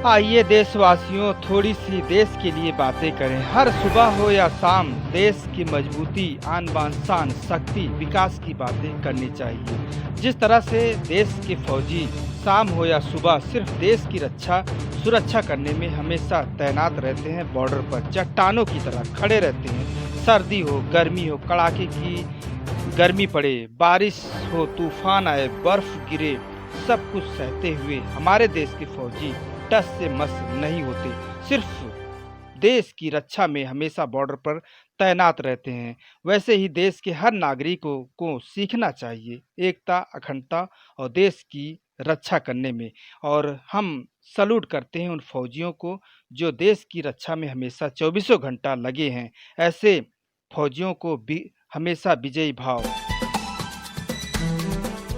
आइए देशवासियों थोड़ी सी देश के लिए बातें करें। हर सुबह हो या शाम देश की मजबूती, आन बान शान, शक्ति, विकास की बातें करनी चाहिए। जिस तरह से देश के फौजी शाम हो या सुबह सिर्फ देश की सुरक्षा करने में हमेशा तैनात रहते हैं। बॉर्डर पर चट्टानों की तरह खड़े रहते हैं। सर्दी हो, गर्मी हो, कड़ाके की गर्मी पड़े, बारिश हो, तूफान आए, बर्फ गिरे, सब कुछ सहते हुए हमारे देश के फौजी टस से मस नहीं होते। सिर्फ देश की रक्षा में हमेशा बॉर्डर पर तैनात रहते हैं। वैसे ही देश के हर नागरिकों को सीखना चाहिए एकता, अखंडता और देश की रक्षा करने में। और हम सल्यूट करते हैं उन फौजियों को जो देश की रक्षा में हमेशा चौबीसों घंटा लगे हैं। ऐसे फौजियों को भी हमेशा विजयी भाव।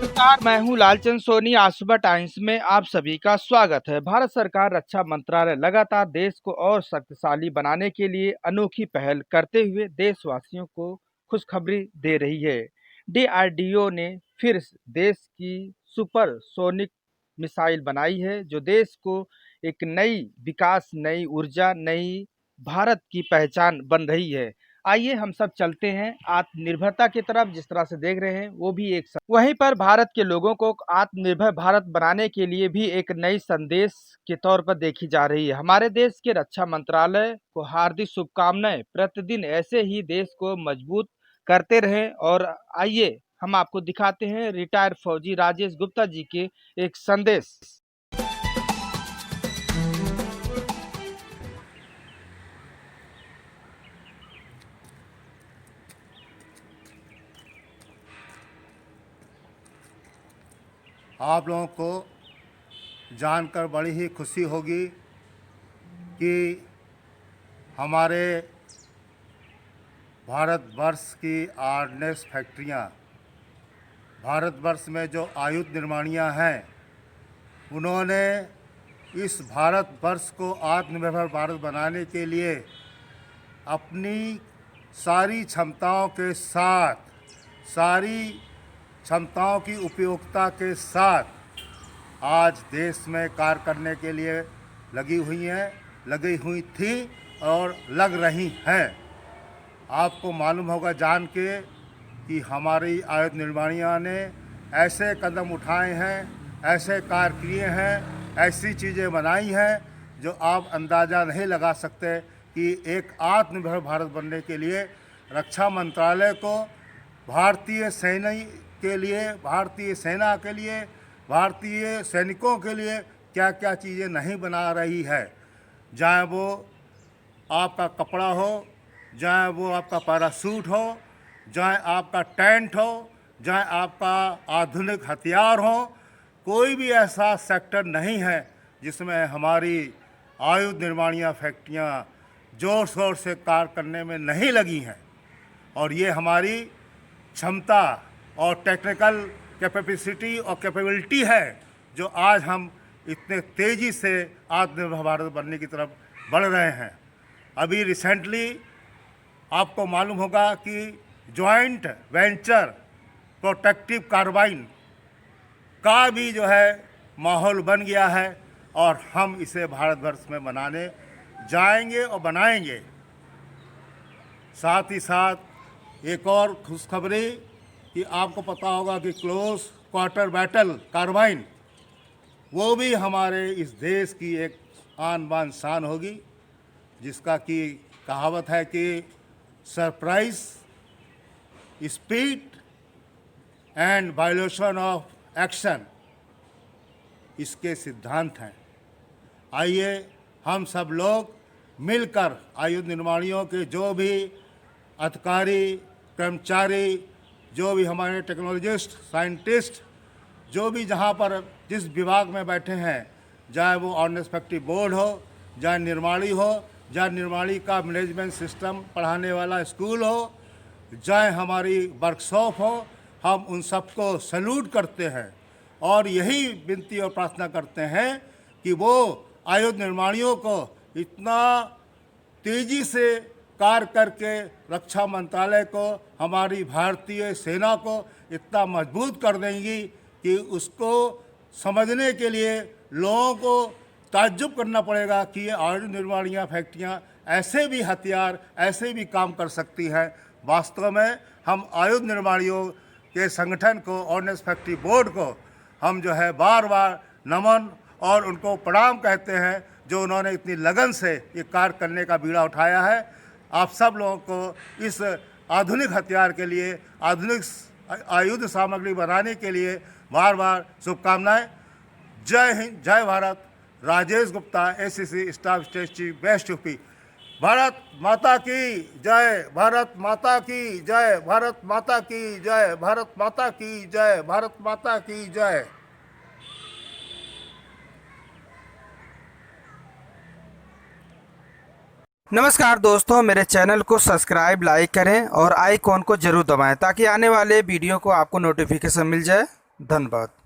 नमस्कार, मैं हूं लालचंद सोनी। आज सुबह टाइम्स में आप सभी का स्वागत है। भारत सरकार रक्षा मंत्रालय लगातार देश को और शक्तिशाली बनाने के लिए अनोखी पहल करते हुए देशवासियों को खुशखबरी दे रही है। डीआरडीओ ने फिर देश की सुपर सोनिक मिसाइल बनाई है जो देश को एक नई विकास, नई ऊर्जा, नई भारत की पहचान बन रही है। आइए हम सब चलते हैं आत्मनिर्भरता की तरफ। जिस तरह से देख रहे हैं वो भी वहीं पर भारत के लोगों को आत्मनिर्भर भारत बनाने के लिए भी एक नई संदेश के तौर पर देखी जा रही है। हमारे देश के रक्षा मंत्रालय को हार्दिक शुभकामनाएं। प्रतिदिन ऐसे ही देश को मजबूत करते रहें। और आइए हम आपको दिखाते हैं रिटायर्ड फौजी राजेश गुप्ता जी के एक संदेश। आप लोगों को जानकर बड़ी ही खुशी होगी कि हमारे भारतवर्ष की आर्डनेस फैक्ट्रियां, भारतवर्ष में जो आयुध निर्माणियां हैं, उन्होंने इस भारतवर्ष को आत्मनिर्भर भारत बनाने के लिए अपनी सारी क्षमताओं के साथ, सारी क्षमताओं की उपयोगिता के साथ आज देश में कार्य करने के लिए लगी हुई थी और लग रही हैं। आपको मालूम होगा जान के कि हमारी आयुध निर्माणियों ने ऐसे कदम उठाए हैं, ऐसे कार्य किए हैं, ऐसी चीज़ें बनाई हैं जो आप अंदाज़ा नहीं लगा सकते कि एक आत्मनिर्भर भारत बनने के लिए रक्षा मंत्रालय को भारतीय सेना के लिए, भारतीय सैनिकों के लिए क्या क्या चीज़ें नहीं बना रही है। चाहे वो आपका कपड़ा हो, चाहे वो आपका पैरासूट हो, चाहे आपका टेंट हो, चाहे आपका आधुनिक हथियार हो, कोई भी ऐसा सेक्टर नहीं है जिसमें हमारी आयुध निर्माणियाँ फैक्ट्रियाँ ज़ोर शोर से कार्य करने में नहीं लगी हैं। और ये हमारी क्षमता और टेक्निकल कैपेसिटी और कैपेबिलिटी है जो आज हम इतने तेज़ी से आत्मनिर्भर भारत बनने की तरफ बढ़ रहे हैं। अभी रिसेंटली आपको मालूम होगा कि जॉइंट वेंचर प्रोटेक्टिव कार्बाइन का भी जो है माहौल बन गया है और हम इसे भारतवर्ष में बनाने जाएंगे और बनाएंगे। साथ ही साथ एक और खुशखबरी कि आपको पता होगा कि क्लोज क्वार्टर बैटल कार्बाइन, वो भी हमारे इस देश की एक आन बान शान होगी, जिसका कि कहावत है कि surprise, speed and violation of action इसके सिद्धांत हैं। आइए हम सब लोग मिलकर आयुध निर्माणियों के जो भी अधिकारी, कर्मचारी, जो भी हमारे टेक्नोलॉजिस्ट, साइंटिस्ट, जो भी जहाँ पर जिस विभाग में बैठे हैं, चाहे वो ऑर्डिनेंस फैक्ट्री बोर्ड हो, चाहे निर्माणी हो, चाहे निर्माणी का मैनेजमेंट सिस्टम पढ़ाने वाला स्कूल हो, चाहे हमारी वर्कशॉप हो, हम उन सबको सैल्यूट करते हैं और यही विनती और प्रार्थना करते हैं कि वो आयुध निर्माणियों को इतना तेज़ी से कार्य करके रक्षा मंत्रालय को, हमारी भारतीय सेना को इतना मजबूत कर देंगी कि उसको समझने के लिए लोगों को ताज्जुब करना पड़ेगा कि ये आयुध निर्माणियाँ फैक्ट्रियाँ ऐसे भी हथियार, ऐसे भी काम कर सकती हैं। वास्तव में हम आयुध निर्माणियों के संगठन को, ऑर्डिनेंस फैक्ट्री बोर्ड को हम जो है बार बार नमन और उनको प्रणाम कहते हैं, जो उन्होंने इतनी लगन से ये कार्य करने का बीड़ा उठाया है। आप सब लोगों को इस आधुनिक हथियार के लिए, आधुनिक आयुध सामग्री बनाने के लिए बार बार शुभकामनाएं। जय हिंद, जय Bharat. Rajesh Gupta, ACC staff state chief, west UP. Bharat माता की जय, भारत माता की जय, भारत माता की जय, भारत माता की जय, भारत माता की जय। नमस्कार दोस्तों, मेरे चैनल को सब्सक्राइब, लाइक करें और आइकॉन को जरूर दबाएं ताकि आने वाले वीडियो को आपको नोटिफिकेशन मिल जाए। धन्यवाद।